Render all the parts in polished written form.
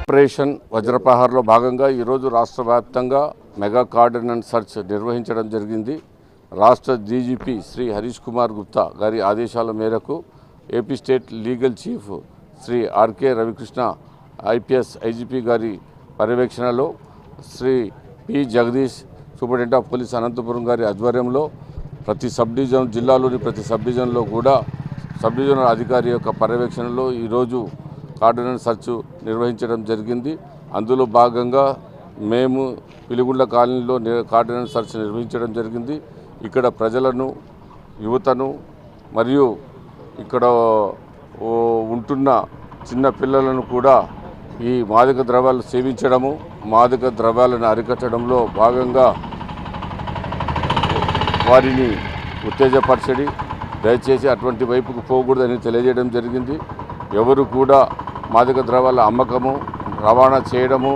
Operation వజ్రప్రహార్లో భాగంగా ఈరోజు రాష్ట్ర వ్యాప్తంగా మెగా కార్డినెన్స్ సర్చ్ నిర్వహించడం జరిగింది. రాష్ట్ర డీజీపీ శ్రీ హరీష్ కుమార్ గుప్తా గారి ఆదేశాల మేరకు AP state legal chief Shri RK Ravikrishna IPS IGP గారి పర్యవేక్షణలో Shri P Jagadish superintendent of police Anantapuram గారి ఆధ్వర్యంలో ప్రతి సబ్ డివిజన్ జిల్లాలోని ప్రతి సబ్ డివిజన్లో కూడా సబ్ డివిజనల్ అధికారి యొక్క పర్యవేక్షణలో ఈరోజు కార్డినెన్స్ సర్చ్ నిర్వహించడం జరిగింది. అందులో భాగంగా మేము పిలిగుండ్ల కాలనీలో కార్డినెన్స్ సర్చ్ నిర్వహించడం జరిగింది. ఇక్కడ ప్రజలను, యువతను మరియు ఇక్కడ ఉంటున్న చిన్న పిల్లలను కూడా ఈ మాదక ద్రవ్యాలు సేవించడము, మాదక ద్రవ్యాలను అరికట్టడంలో భాగంగా వారిని ఉత్తేజపరచడి, దయచేసి అటువంటి వైపుకు పోకూడదని తెలియజేయడం జరిగింది. ఎవరు కూడా మాదక ద్రవ్యాల అమ్మకము, రవాణా చేయడము,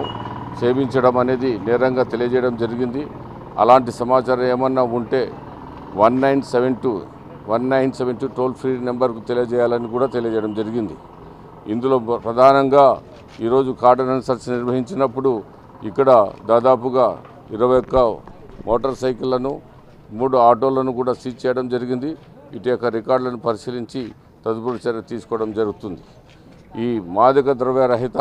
సేవించడం అనేది నేరంగా తెలియజేయడం జరిగింది. అలాంటి సమాచారం ఏమన్నా ఉంటే 1972 టోల్ ఫ్రీ నెంబర్కు తెలియజేయాలని కూడా తెలియజేయడం జరిగింది. ఇందులో ప్రధానంగా ఈరోజు కార్డినెన్స్ సర్చ్ నిర్వహించినప్పుడు ఇక్కడ దాదాపుగా 21 మోటార్ సైకిళ్లను, 3 ఆటోలను కూడా సీజ్ చేయడం జరిగింది. వీటి యొక్క రికార్డులను పరిశీలించి తదుపరి చర్య తీసుకోవడం జరుగుతుంది. ఈ మాదక ద్రవ్య రహిత,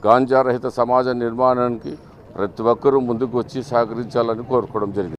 గాంజా రహిత సమాజ నిర్మాణానికి ప్రతి ఒక్కరూ ముందుకు వచ్చి సహకరించాలని కోరుకోవడం జరిగింది.